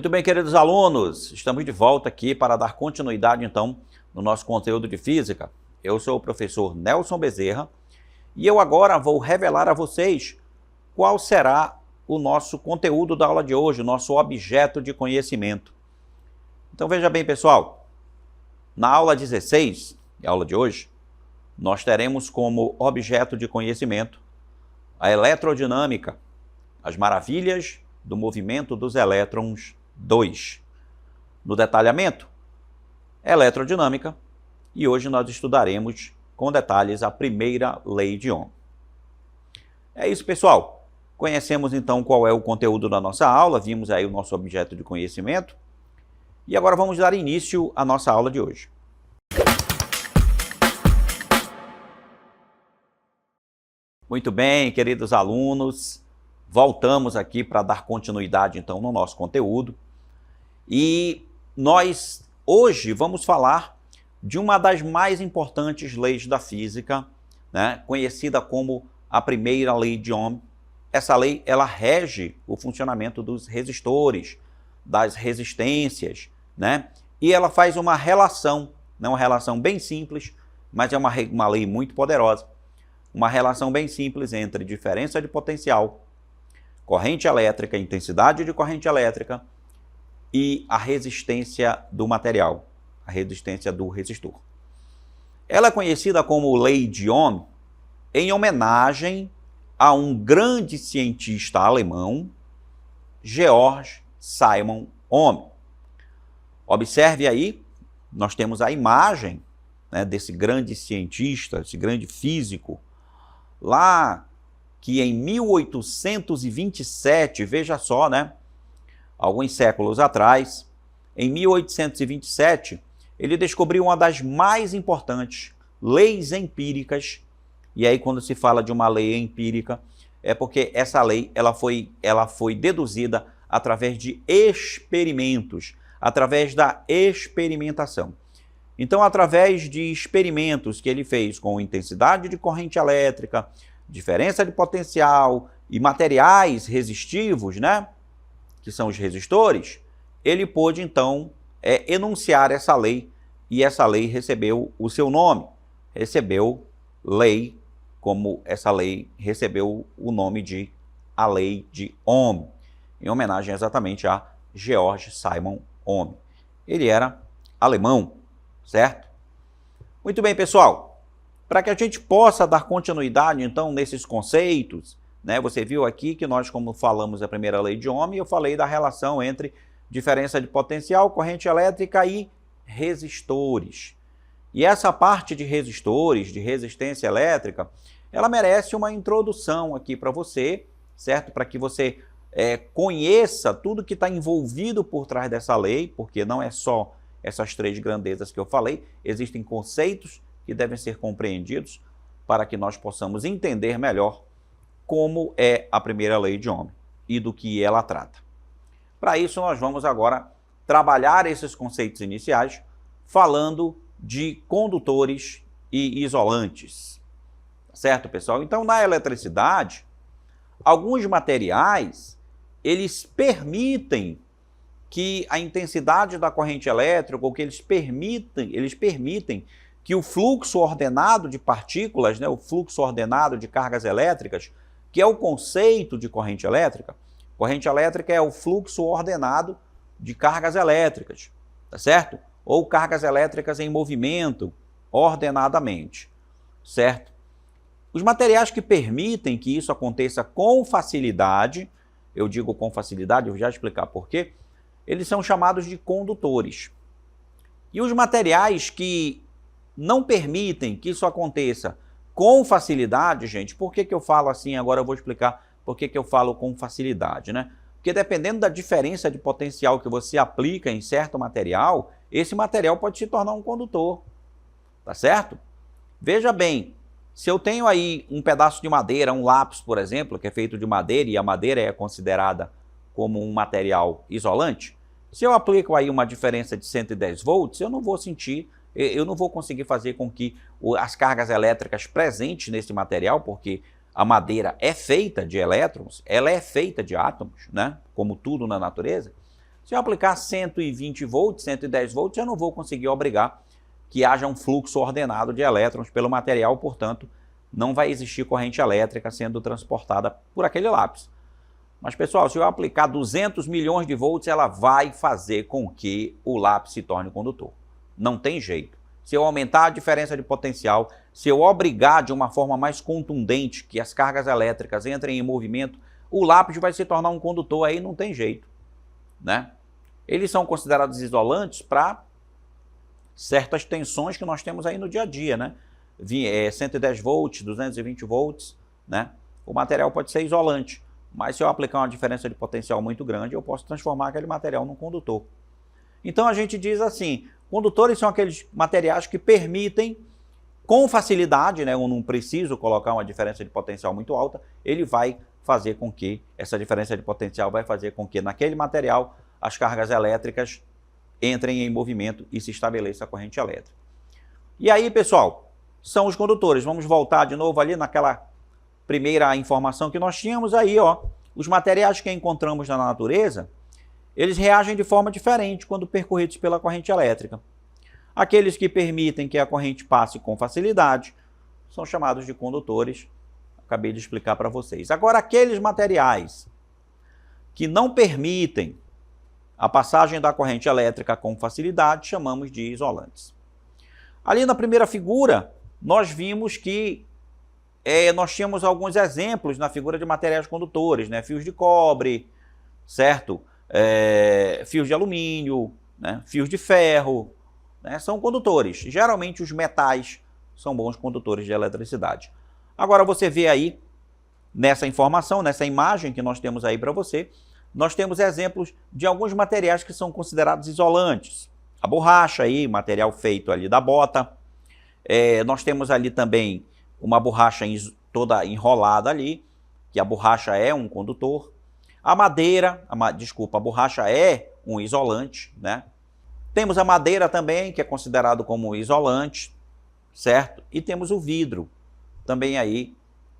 Muito bem, queridos alunos, estamos de volta aqui para dar continuidade, então, no nosso conteúdo de física. Eu sou o professor Nelson Bezerra e eu agora vou revelar a vocês qual será o nosso conteúdo da aula de hoje, o nosso objeto de conhecimento. Então, veja bem, pessoal, na aula 16, a aula de hoje, nós teremos como objeto de conhecimento a eletrodinâmica, as maravilhas do movimento dos elétrons 2. No detalhamento, eletrodinâmica, e hoje nós estudaremos com detalhes a primeira lei de Ohm. É isso, pessoal. Conhecemos então qual é o conteúdo da nossa aula, vimos aí o nosso objeto de conhecimento, e agora vamos dar início à nossa aula de hoje. Muito bem, queridos alunos, voltamos aqui para dar continuidade então no nosso conteúdo. E nós hoje vamos falar de uma das mais importantes leis da física, né, conhecida como a primeira lei de Ohm. Essa lei ela rege o funcionamento dos resistores, das resistências, né, e ela faz uma relação, não uma relação bem simples, mas é uma lei muito poderosa, uma relação bem simples entre diferença de potencial, corrente elétrica, intensidade de corrente elétrica e a resistência do material, a resistência do resistor. Ela é conhecida como lei de Ohm em homenagem a um grande cientista alemão, Georg Simon Ohm. Observe aí, nós temos a imagem, né, desse grande cientista, esse grande físico, lá que em 1827, veja só, né? Alguns séculos atrás, em 1827, ele descobriu uma das mais importantes leis empíricas. E aí, quando se fala de uma lei empírica, é porque essa lei ela foi deduzida através de experimentos, através da experimentação. Então, através de experimentos que ele fez com intensidade de corrente elétrica, diferença de potencial e materiais resistivos, né, que são os resistores, ele pôde, então, enunciar essa lei, e essa lei recebeu o seu nome. Recebeu lei, como essa lei recebeu o nome de a lei de Ohm, em homenagem exatamente a Georg Simon Ohm. Ele era alemão, certo? Muito bem, pessoal. Para que a gente possa dar continuidade, então, nesses conceitos, né? Você viu aqui que nós, como falamos a primeira lei de Ohm, eu falei da relação entre diferença de potencial, corrente elétrica e resistores. E essa parte de resistores, de resistência elétrica, ela merece uma introdução aqui para você, certo? Para que você conheça tudo que está envolvido por trás dessa lei, porque não é só essas três grandezas que eu falei, existem conceitos que devem ser compreendidos para que nós possamos entender melhor como é a primeira lei de Ohm e do que ela trata. Para isso, nós vamos agora trabalhar esses conceitos iniciais falando de condutores e isolantes. Certo, pessoal? Então, na eletricidade, alguns materiais, eles permitem que a intensidade da corrente elétrica, ou que eles permitem que o fluxo ordenado de partículas, né, o fluxo ordenado de cargas elétricas, que é o conceito de corrente elétrica. Corrente elétrica é o fluxo ordenado de cargas elétricas, tá certo? Ou cargas elétricas em movimento ordenadamente, certo? Os materiais que permitem que isso aconteça com facilidade, eu digo com facilidade, eu vou já explicar por quê, eles são chamados de condutores. E os materiais que não permitem que isso aconteça com facilidade, gente, por que eu falo assim? Agora eu vou explicar por que eu falo com facilidade, né? Porque dependendo da diferença de potencial que você aplica em certo material, esse material pode se tornar um condutor, tá certo? Veja bem, se eu tenho aí um pedaço de madeira, um lápis, por exemplo, que é feito de madeira e a madeira é considerada como um material isolante, se eu aplico aí uma diferença de 110 volts, eu não vou conseguir fazer com que as cargas elétricas presentes nesse material, porque a madeira é feita de elétrons, ela é feita de átomos, né? Como tudo na natureza, Se eu aplicar 120 volts, 110 volts, eu não vou conseguir obrigar que haja um fluxo ordenado de elétrons pelo material, portanto, não vai existir corrente elétrica sendo transportada por aquele lápis. Mas, pessoal, se eu aplicar 200 milhões de volts, ela vai fazer com que o lápis se torne condutor. Não tem jeito. Se eu aumentar a diferença de potencial, se eu obrigar de uma forma mais contundente que as cargas elétricas entrem em movimento, o lápis vai se tornar um condutor, aí não tem jeito, né? Eles são considerados isolantes para certas tensões que nós temos aí no dia a dia, né? 110 volts, 220 volts, né? O material pode ser isolante, mas se eu aplicar uma diferença de potencial muito grande, eu posso transformar aquele material num condutor. Então a gente diz assim, condutores são aqueles materiais que permitem com facilidade, né? Eu não preciso colocar uma diferença de potencial muito alta, ele vai fazer com que, essa diferença de potencial vai fazer com que naquele material as cargas elétricas entrem em movimento e se estabeleça a corrente elétrica. E aí, pessoal, são os condutores. Vamos voltar de novo ali naquela primeira informação que nós tínhamos aí, ó. Os materiais que encontramos na natureza, eles reagem de forma diferente quando percorridos pela corrente elétrica. Aqueles que permitem que a corrente passe com facilidade são chamados de condutores. Acabei de explicar para vocês. Agora, aqueles materiais que não permitem a passagem da corrente elétrica com facilidade, chamamos de isolantes. Ali na primeira figura, nós vimos que nós tínhamos alguns exemplos na figura de materiais condutores, né? Fios de cobre, certo? Fios de alumínio, né? Fios de ferro, né? São condutores. Geralmente os metais são bons condutores de eletricidade. Agora você vê aí, nessa informação, nessa imagem que nós temos aí para você, nós temos exemplos de alguns materiais que são considerados isolantes. A borracha aí, material feito ali da bota. Nós temos ali também uma borracha toda enrolada ali, que a borracha é um condutor. A madeira, a borracha é um isolante, né? Temos a madeira também, que é considerado como isolante, certo? E temos o vidro, também aí,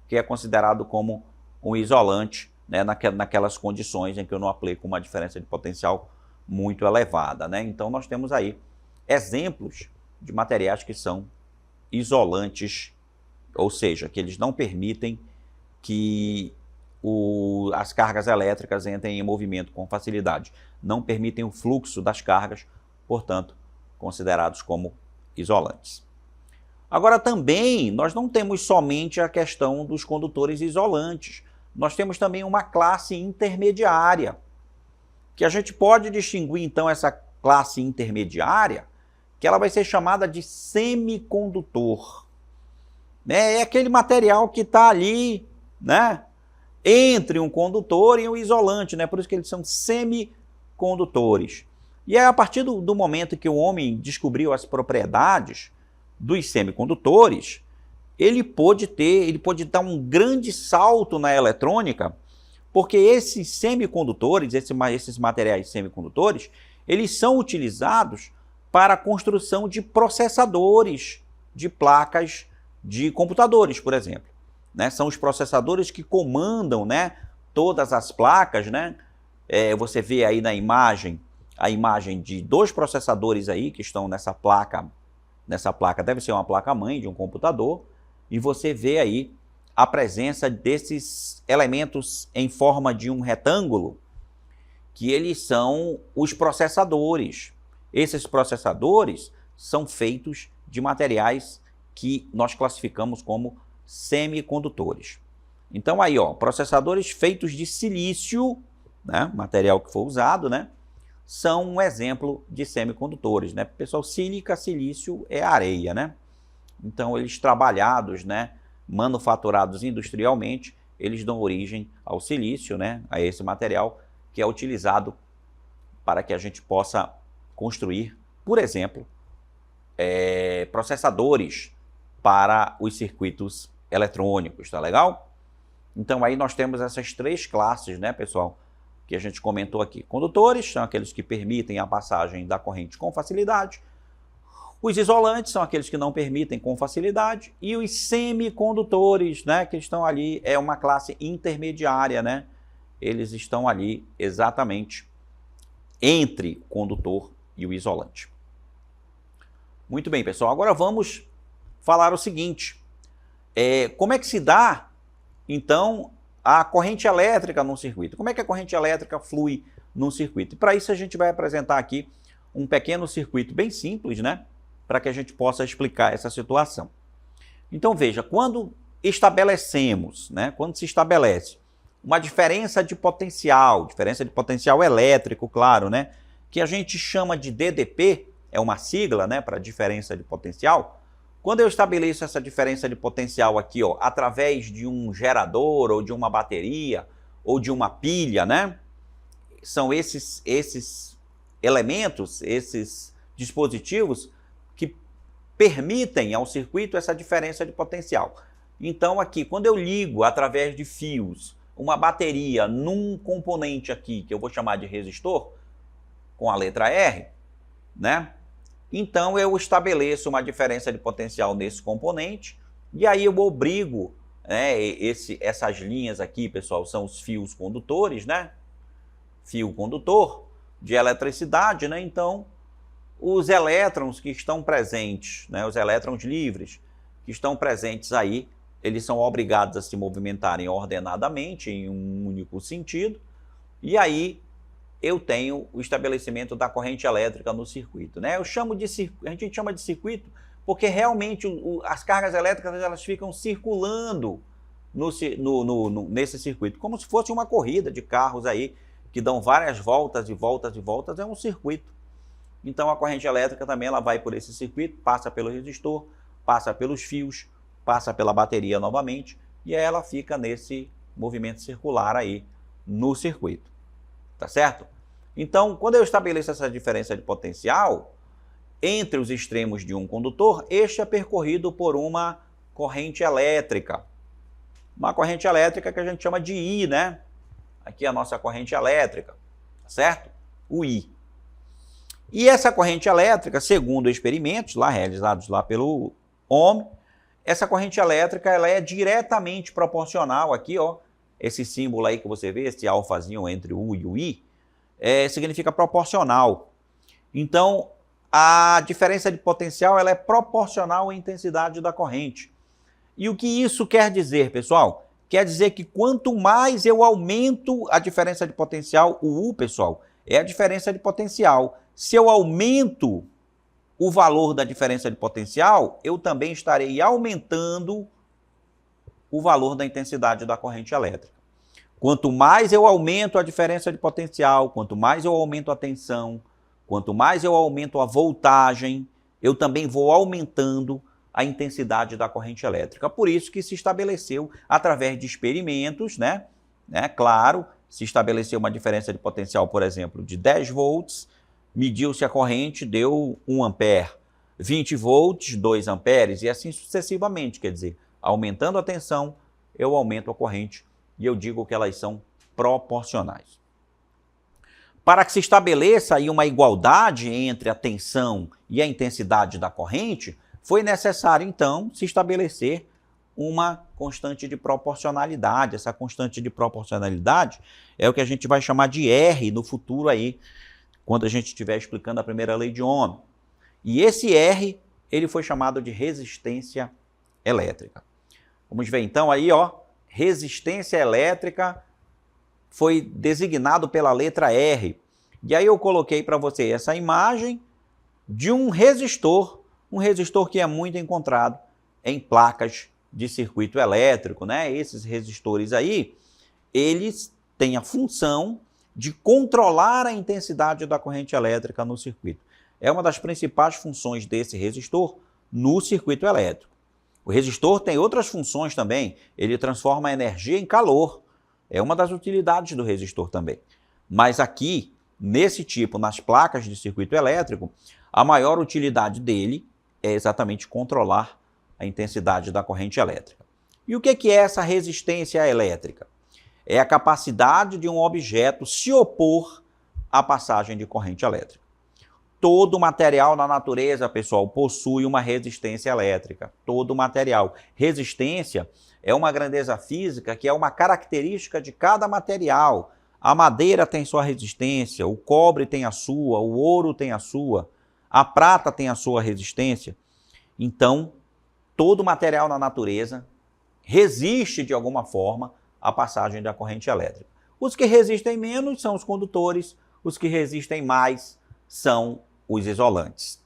que é considerado como um isolante, né, naquelas condições em que eu não aplico uma diferença de potencial muito elevada, né? Então nós temos aí exemplos de materiais que são isolantes, ou seja, que eles não permitem que as cargas elétricas entrem em movimento com facilidade, não permitem o fluxo das cargas, portanto, considerados como isolantes. Agora também, nós não temos somente a questão dos condutores isolantes, nós temos também uma classe intermediária, que a gente pode distinguir então essa classe intermediária, que ela vai ser chamada de semicondutor. É aquele material que está ali, né, entre um condutor e um isolante, né? Por isso que eles são semicondutores. E é a partir do momento que o homem descobriu as propriedades dos semicondutores, ele pôde dar um grande salto na eletrônica, porque esses semicondutores, esses materiais semicondutores, eles são utilizados para a construção de processadores de placas de computadores, por exemplo. Né? São os processadores que comandam, né, todas as placas, né? Você vê aí na imagem, a imagem de dois processadores aí que estão nessa placa. Nessa placa deve ser uma placa-mãe de um computador, e você vê aí a presença desses elementos em forma de um retângulo, que eles são os processadores. Esses processadores são feitos de materiais que nós classificamos como semicondutores. Então aí, ó, processadores feitos de silício, né, material que foi usado, né, são um exemplo de semicondutores, né? Pessoal, silício é areia, né? Então eles trabalhados, né, manufaturados industrialmente, eles dão origem ao silício, né, a esse material que é utilizado para que a gente possa construir, por exemplo, processadores para os circuitos eletrônicos, tá legal? Então aí nós temos essas três classes, né, pessoal, que a gente comentou aqui. Condutores são aqueles que permitem a passagem da corrente com facilidade. Os isolantes são aqueles que não permitem com facilidade. E os semicondutores, né, que estão ali, é uma classe intermediária, né? Eles estão ali exatamente entre o condutor e o isolante. Muito bem, pessoal. Agora vamos falar o seguinte. Como é que se dá, então, a corrente elétrica num circuito? Como é que a corrente elétrica flui num circuito? E para isso a gente vai apresentar aqui um pequeno circuito bem simples, né? Para que a gente possa explicar essa situação. Então veja, quando estabelecemos, né? Quando se estabelece uma diferença de potencial elétrico, claro, né? Que a gente chama de DDP, é uma sigla, né? Para diferença de potencial. Quando eu estabeleço essa diferença de potencial aqui, ó, através de um gerador, ou de uma bateria, ou de uma pilha, né? São esses elementos, esses dispositivos que permitem ao circuito essa diferença de potencial. Então aqui, quando eu ligo através de fios uma bateria num componente aqui, que eu vou chamar de resistor, com a letra R, né? Então eu estabeleço uma diferença de potencial nesse componente, e aí eu obrigo, né, essas linhas aqui, pessoal, são os fios condutores, né? Fio condutor de eletricidade, né? Então, os elétrons que estão presentes, né, os elétrons livres que estão presentes aí, eles são obrigados a se movimentarem ordenadamente em um único sentido, e aí eu tenho o estabelecimento da corrente elétrica no circuito, né? A gente chama de circuito porque realmente as cargas elétricas elas ficam circulando nesse circuito, como se fosse uma corrida de carros aí, que dão várias voltas e voltas e voltas, é um circuito. Então a corrente elétrica também ela vai por esse circuito, passa pelo resistor, passa pelos fios, passa pela bateria novamente, e aí ela fica nesse movimento circular aí no circuito. Tá certo? Então, quando eu estabeleço essa diferença de potencial entre os extremos de um condutor, este é percorrido por uma corrente elétrica. Uma corrente elétrica que a gente chama de I, né? Aqui é a nossa corrente elétrica, certo? O I. E essa corrente elétrica, segundo experimentos realizados lá pelo Ohm, essa corrente elétrica ela é diretamente proporcional aqui, ó, esse símbolo aí que você vê, esse alfazinho entre o U e o I, significa proporcional. Então, a diferença de potencial ela é proporcional à intensidade da corrente. E o que isso quer dizer, pessoal? Quer dizer que quanto mais eu aumento a diferença de potencial, o U, pessoal, é a diferença de potencial. Se eu aumento o valor da diferença de potencial, eu também estarei aumentando o valor da intensidade da corrente elétrica. Quanto mais eu aumento a diferença de potencial, quanto mais eu aumento a tensão, quanto mais eu aumento a voltagem, eu também vou aumentando a intensidade da corrente elétrica. Por isso que se estabeleceu, através de experimentos, né? Claro, se estabeleceu uma diferença de potencial, por exemplo, de 10 volts, mediu-se a corrente, deu 1 ampere, 20 volts, 2 amperes, e assim sucessivamente. Quer dizer, aumentando a tensão, eu aumento a corrente, e eu digo que elas são proporcionais. Para que se estabeleça aí uma igualdade entre a tensão e a intensidade da corrente, foi necessário, então, se estabelecer uma constante de proporcionalidade. Essa constante de proporcionalidade é o que a gente vai chamar de R no futuro aí, quando a gente estiver explicando a primeira lei de Ohm. E esse R, ele foi chamado de resistência elétrica. Vamos ver então aí, ó, resistência elétrica foi designado pela letra R. E aí eu coloquei para você essa imagem de um resistor que é muito encontrado em placas de circuito elétrico, né? Esses resistores aí, eles têm a função de controlar a intensidade da corrente elétrica no circuito. É uma das principais funções desse resistor no circuito elétrico. O resistor tem outras funções também, ele transforma a energia em calor. É uma das utilidades do resistor também. Mas aqui, nesse tipo, nas placas de circuito elétrico, a maior utilidade dele é exatamente controlar a intensidade da corrente elétrica. E o que é essa resistência elétrica? É a capacidade de um objeto se opor à passagem de corrente elétrica. Todo material na natureza, pessoal, possui uma resistência elétrica. Todo material. Resistência é uma grandeza física que é uma característica de cada material. A madeira tem sua resistência, o cobre tem a sua, o ouro tem a sua, a prata tem a sua resistência. Então, todo material na natureza resiste de alguma forma à passagem da corrente elétrica. Os que resistem menos são os condutores, os que resistem mais são os isolantes.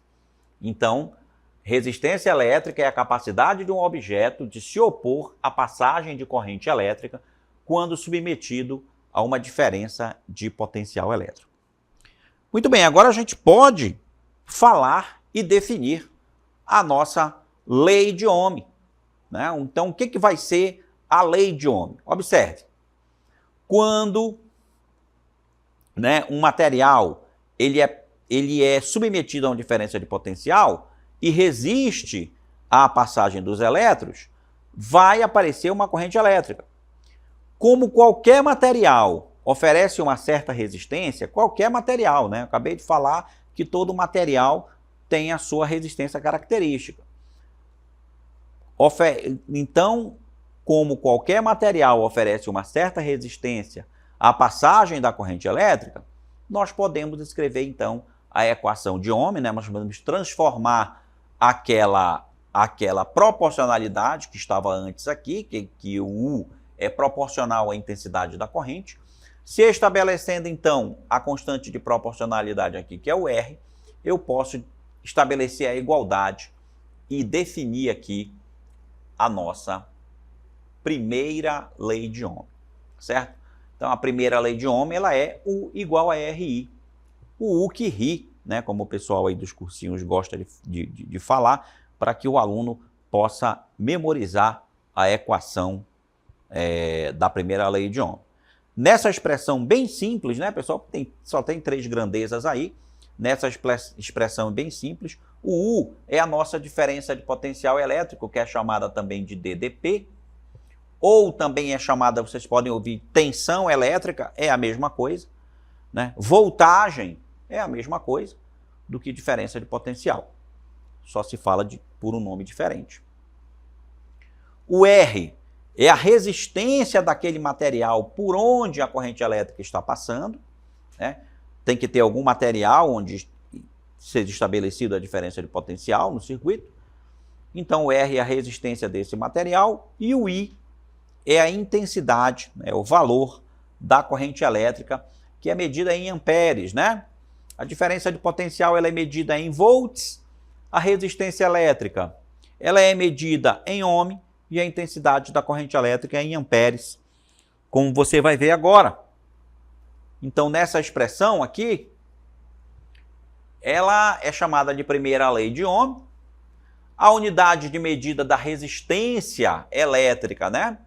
Então, resistência elétrica é a capacidade de um objeto de se opor à passagem de corrente elétrica quando submetido a uma diferença de potencial elétrico. Muito bem, agora a gente pode falar e definir a nossa lei de Ohm, né? Então, o que vai ser a lei de Ohm? Observe, quando, né, um material ele é submetido a uma diferença de potencial e resiste à passagem dos elétrons, vai aparecer uma corrente elétrica. Como qualquer material oferece uma certa resistência, qualquer material, né? Eu acabei de falar que todo material tem a sua resistência característica. Então, como qualquer material oferece uma certa resistência à passagem da corrente elétrica, nós podemos escrever, então, a equação de Ohm, né? Nós podemos transformar aquela proporcionalidade que estava antes aqui, que o U é proporcional à intensidade da corrente, se estabelecendo, então, a constante de proporcionalidade aqui, que é o R, eu posso estabelecer a igualdade e definir aqui a nossa primeira lei de Ohm, certo? Então, a primeira lei de Ohm, ela é U igual a RI. O U que ri, né, como o pessoal aí dos cursinhos gosta de falar, para que o aluno possa memorizar a equação da primeira lei de Ohm. Nessa expressão bem simples, né, pessoal, só tem 3 grandezas aí, nessa expressão bem simples, o U é a nossa diferença de potencial elétrico, que é chamada também de DDP, ou também é chamada, vocês podem ouvir, tensão elétrica, é a mesma coisa, né? Voltagem é a mesma coisa do que diferença de potencial. Só se fala por um nome diferente. O R é a resistência daquele material por onde a corrente elétrica está passando, né? Tem que ter algum material onde seja estabelecida a diferença de potencial no circuito. Então, o R é a resistência desse material e o I é a intensidade, é o valor da corrente elétrica, que é medida em amperes, né? A diferença de potencial ela é medida em volts, a resistência elétrica ela é medida em ohm e a intensidade da corrente elétrica é em amperes, como você vai ver agora. Então, nessa expressão aqui, ela é chamada de primeira lei de Ohm. A unidade de medida da resistência elétrica, né?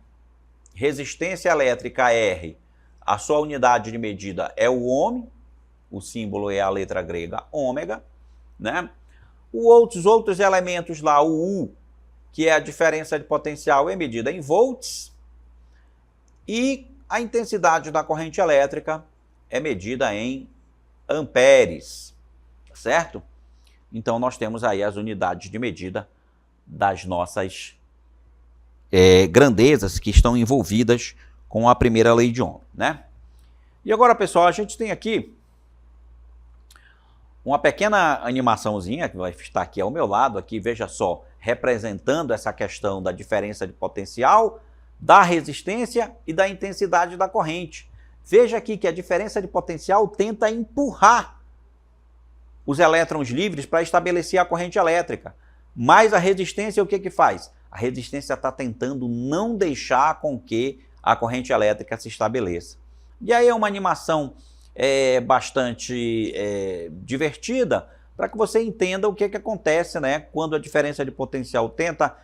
Resistência elétrica R, a sua unidade de medida é o ohm, o símbolo é a letra grega ômega, né? Os outros elementos lá, o U, que é a diferença de potencial, é medida em volts, e a intensidade da corrente elétrica é medida em amperes, certo? Então, nós temos aí as unidades de medida das nossas grandezas que estão envolvidas com a primeira lei de Ohm, né? E agora, pessoal, a gente tem aqui uma pequena animaçãozinha que vai estar aqui ao meu lado, aqui, veja só, representando essa questão da diferença de potencial, da resistência e da intensidade da corrente. Veja aqui que a diferença de potencial tenta empurrar os elétrons livres para estabelecer a corrente elétrica. Mas a resistência, o que faz? A resistência está tentando não deixar com que a corrente elétrica se estabeleça. E aí é uma animação bastante divertida para que você entenda o que acontece, né, quando a diferença de potencial tenta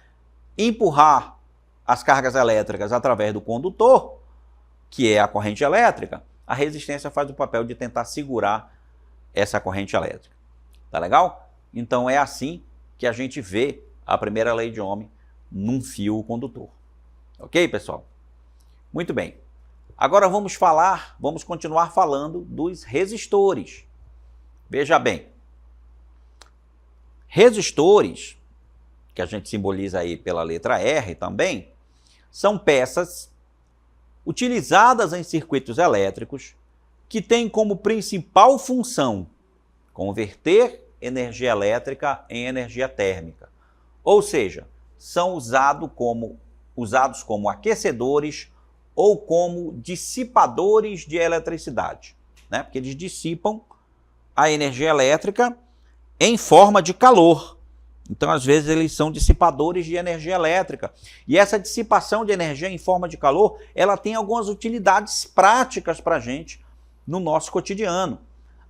empurrar as cargas elétricas através do condutor, que é a corrente elétrica. A resistência faz o papel de tentar segurar essa corrente elétrica. Tá legal? Então é assim que a gente vê a primeira lei de Ohm num fio condutor. Ok, pessoal? Muito bem. Agora vamos continuar falando dos resistores. Veja bem. Resistores, que a gente simboliza aí pela letra R também, são peças utilizadas em circuitos elétricos que têm como principal função converter energia elétrica em energia térmica. Ou seja, são usados como aquecedores ou como dissipadores de eletricidade, né? Porque eles dissipam a energia elétrica em forma de calor. Então, às vezes, eles são dissipadores de energia elétrica. E essa dissipação de energia em forma de calor, ela tem algumas utilidades práticas para a gente no nosso cotidiano.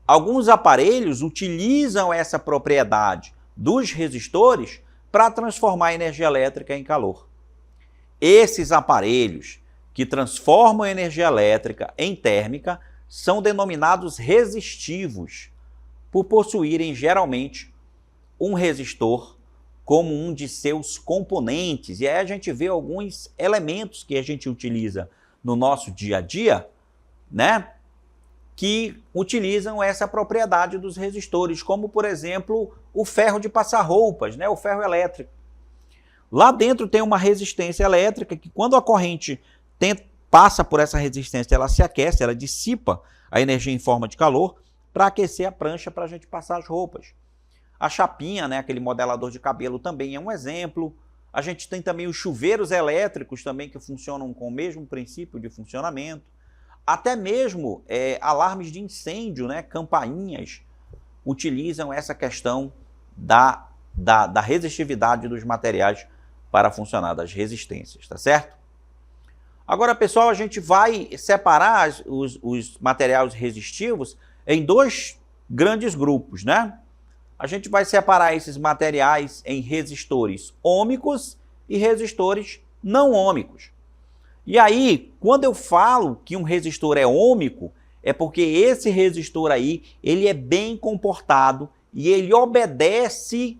Alguns aparelhos utilizam essa propriedade dos resistores para transformar a energia elétrica em calor. Esses aparelhos que transformam a energia elétrica em térmica são denominados resistivos, por possuírem geralmente um resistor como um de seus componentes. E aí a gente vê alguns elementos que a gente utiliza no nosso dia a dia, né, que utilizam essa propriedade dos resistores, como, por exemplo, o ferro de passar roupas, né, o ferro elétrico. Lá dentro tem uma resistência elétrica que, quando a corrente passa por essa resistência, ela se aquece, ela dissipa a energia em forma de calor para aquecer a prancha para a gente passar as roupas. A chapinha, né, aquele modelador de cabelo, também é um exemplo. A gente tem também os chuveiros elétricos também que funcionam com o mesmo princípio de funcionamento. Até mesmo alarmes de incêndio, né, campainhas, utilizam essa questão da resistividade dos materiais para funcionar, das resistências, tá certo? Agora, pessoal, a gente vai separar os materiais resistivos em dois grandes grupos, né? A gente vai separar esses materiais em resistores ômicos e resistores não ômicos. E aí, quando eu falo que um resistor é ômico, é porque esse resistor aí, ele é bem comportado e ele obedece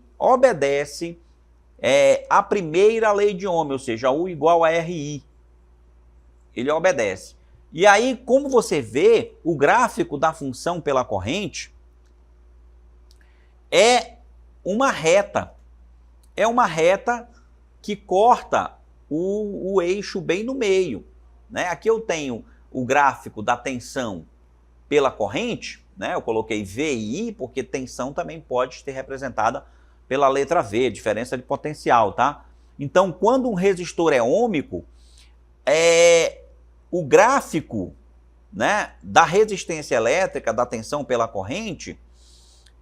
a primeira lei de Ohm, ou seja, U igual a RI. Ele obedece. E aí, como você vê, o gráfico da função pela corrente é uma reta. É uma reta que corta o eixo bem no meio, né? Aqui eu tenho o gráfico da tensão pela corrente, né? Eu coloquei V e I, porque tensão também pode ser representada pela letra V, diferença de potencial, tá? Então, quando um resistor é ômico, o gráfico, né, da resistência elétrica, da tensão pela corrente,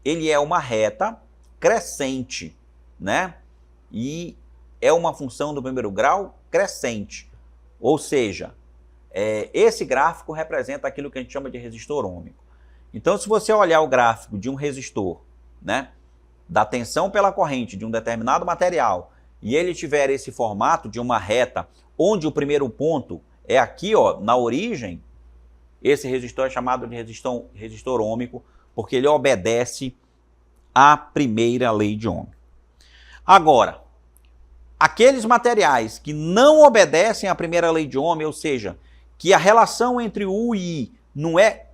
ele é uma reta crescente, né? E é uma função do primeiro grau crescente. Ou seja, esse gráfico representa aquilo que a gente chama de resistor ômico. Então, se você olhar o gráfico de um resistor, né, da tensão pela corrente de um determinado material, e ele tiver esse formato de uma reta, onde o primeiro ponto é aqui, ó, na origem, esse resistor é chamado de resistor ômico, porque ele obedece à primeira lei de Ohm. Agora, aqueles materiais que não obedecem à primeira lei de Ohm, ou seja, que a relação entre U e I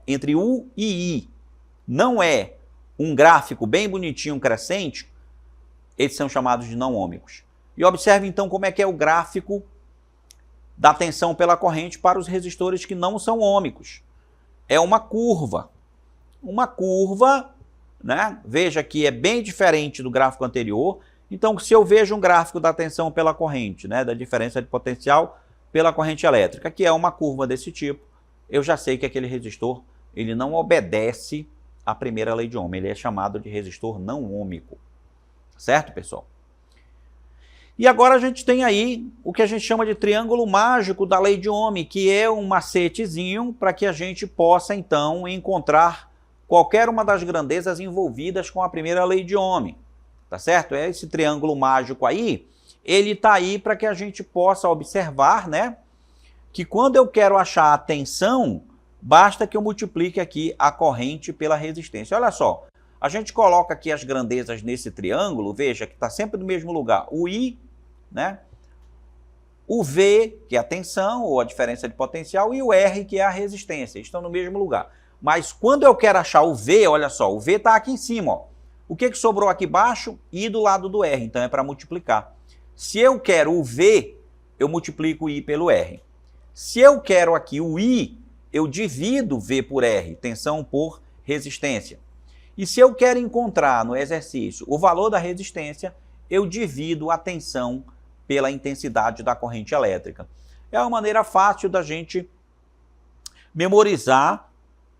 entre U e I não é um gráfico bem bonitinho crescente, eles são chamados de não ômicos. E observe então como é que é o gráfico da tensão pela corrente para os resistores que não são ômicos. É uma curva. Uma curva, né? Veja que é bem diferente do gráfico anterior. Então, se eu vejo um gráfico da tensão pela corrente, né, da diferença de potencial pela corrente elétrica, que é uma curva desse tipo, eu já sei que aquele resistor ele não obedece à primeira lei de Ohm. Ele é chamado de resistor não ômico. Certo, pessoal? E agora a gente tem aí o que a gente chama de triângulo mágico da lei de Ohm, que é um macetezinho para que a gente possa, então, encontrar qualquer uma das grandezas envolvidas com a primeira lei de Ohm. Tá certo? Esse triângulo mágico aí, ele está aí para que a gente possa observar, né, que quando eu quero achar a tensão, basta que eu multiplique aqui a corrente pela resistência. Olha só, a gente coloca aqui as grandezas nesse triângulo, veja que está sempre no mesmo lugar. O I, né? O V, que é a tensão ou a diferença de potencial, e o R, que é a resistência, estão no mesmo lugar. Mas quando eu quero achar o V, olha só, o V está aqui em cima, ó. O que sobrou aqui embaixo? I do lado do R, então é para multiplicar. Se eu quero o V, eu multiplico o I pelo R. Se eu quero aqui o I, eu divido V por R, tensão por resistência. E se eu quero encontrar no exercício o valor da resistência, eu divido a tensão pela intensidade da corrente elétrica. É uma maneira fácil da gente memorizar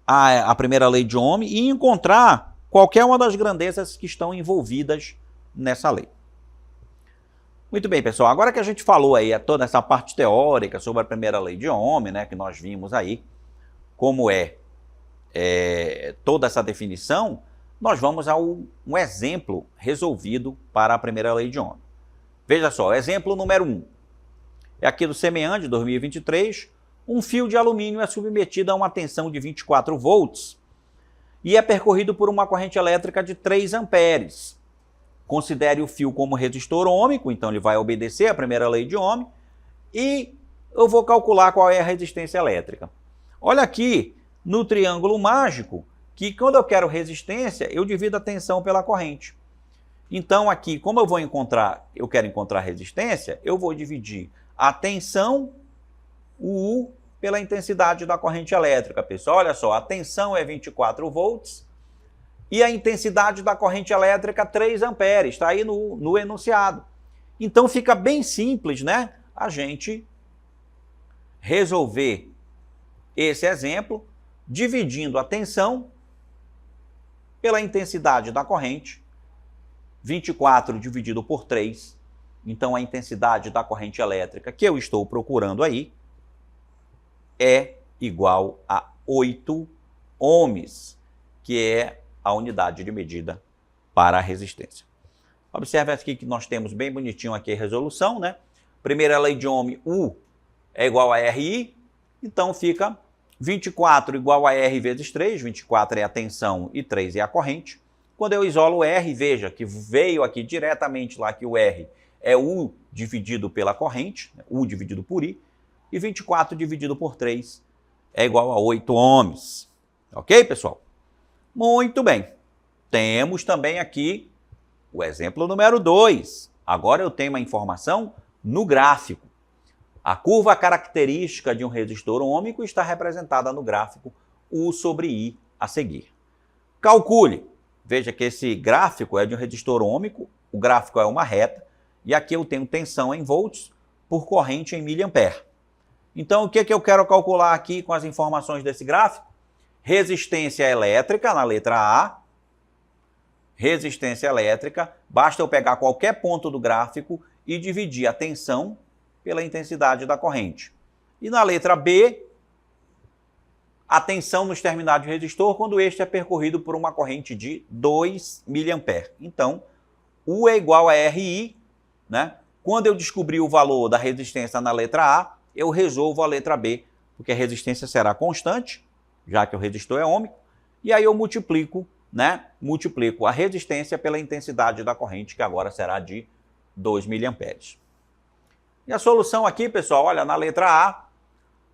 a primeira lei de Ohm e encontrar qualquer uma das grandezas que estão envolvidas nessa lei. Muito bem, pessoal. Agora que a gente falou aí toda essa parte teórica sobre a primeira lei de Ohm, né, que nós vimos aí, como toda essa definição, nós vamos a um exemplo resolvido para a primeira lei de Ohm. Veja só, exemplo número 1. É aqui do SEMEAN de 2023. Um fio de alumínio é submetido a uma tensão de 24 volts e é percorrido por uma corrente elétrica de 3 amperes. Considere o fio como resistor ôhmico, então ele vai obedecer à primeira lei de Ohm, e eu vou calcular qual é a resistência elétrica. Olha aqui no triângulo mágico que quando eu quero resistência, eu divido a tensão pela corrente. Então aqui, como eu quero encontrar resistência, eu vou dividir a tensão, o U, pela intensidade da corrente elétrica. Pessoal, olha só, a tensão é 24 volts e a intensidade da corrente elétrica 3 amperes, está aí no enunciado. Então fica bem simples, né, a gente resolver esse exemplo dividindo a tensão pela intensidade da corrente, 24 dividido por 3, então a intensidade da corrente elétrica que eu estou procurando aí é igual a 8 ohms, que é a unidade de medida para a resistência. Observe aqui que nós temos bem bonitinho aqui a resolução, né? Primeira lei de Ohm, U é igual a RI, então fica 24 igual a R vezes 3, 24 é a tensão e 3 é a corrente. Quando eu isolo o R, veja que veio aqui diretamente lá que o R é U dividido pela corrente, U dividido por I, e 24 dividido por 3 é igual a 8 ohms. Ok, pessoal? Muito bem. Temos também aqui o exemplo número 2. Agora eu tenho uma informação no gráfico. A curva característica de um resistor ôhmico está representada no gráfico U sobre I a seguir. Calcule. Veja que esse gráfico é de um resistor ôhmico, o gráfico é uma reta, e aqui eu tenho tensão em volts por corrente em miliampere. Então, o que eu quero calcular aqui com as informações desse gráfico? Resistência elétrica, na letra A. Resistência elétrica, basta eu pegar qualquer ponto do gráfico e dividir a tensão pela intensidade da corrente. E na letra B, a tensão nos terminados de resistor quando este é percorrido por uma corrente de 2 mA. Então, U é igual a RI, né? Quando eu descobrir o valor da resistência na letra A, eu resolvo a letra B, porque a resistência será constante, já que o resistor é ôhmico, e aí eu multiplico, né? Multiplico a resistência pela intensidade da corrente, que agora será de 2 mA. E a solução aqui, pessoal, olha, na letra A,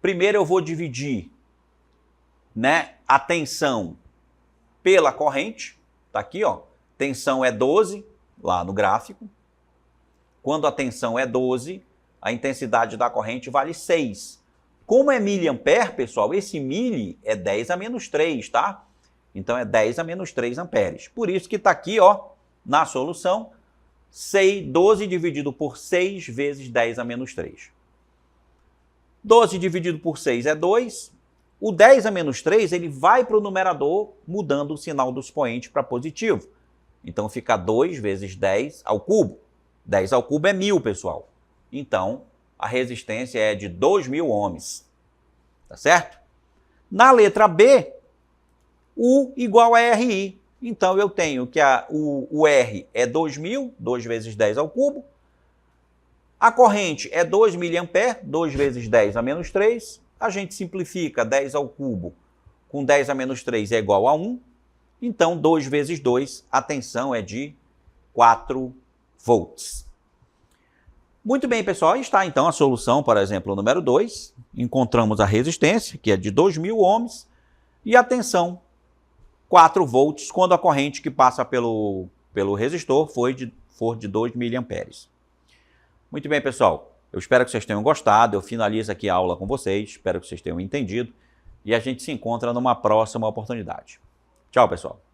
primeiro eu vou dividir, né, a tensão pela corrente, tá aqui, ó, tensão é 12, lá no gráfico. Quando a tensão é 12, a intensidade da corrente vale 6. Como é miliampere, pessoal, esse mili é 10 a menos 3, tá? Então é 10 a menos 3 amperes. Por isso que está aqui, ó, na solução, 12 dividido por 6 vezes 10 a menos 3. 12 dividido por 6 é 2. O 10 a menos 3, ele vai para o numerador, mudando o sinal do expoente para positivo. Então fica 2 vezes 10 ao cubo. 10 ao cubo é 1000, pessoal. Então, a resistência é de 2.000 ohms. Tá certo? Na letra B, U igual a RI. Então, eu tenho que o R é 2.000, 2 vezes 10 ao cubo. A corrente é 2 mA, 2 vezes 10 a menos 3. A gente simplifica 10 ao cubo com 10 a menos 3 é igual a 1. Então, 2 vezes 2, a tensão é de 4 volts. Muito bem, pessoal. Está, então, a solução, por exemplo, número 2. Encontramos a resistência, que é de 2.000 ohms, e a tensão, 4 volts, quando a corrente que passa pelo resistor for de 2 mA. Muito bem, pessoal. Eu espero que vocês tenham gostado, eu finalizo aqui a aula com vocês, espero que vocês tenham entendido e a gente se encontra numa próxima oportunidade. Tchau, pessoal!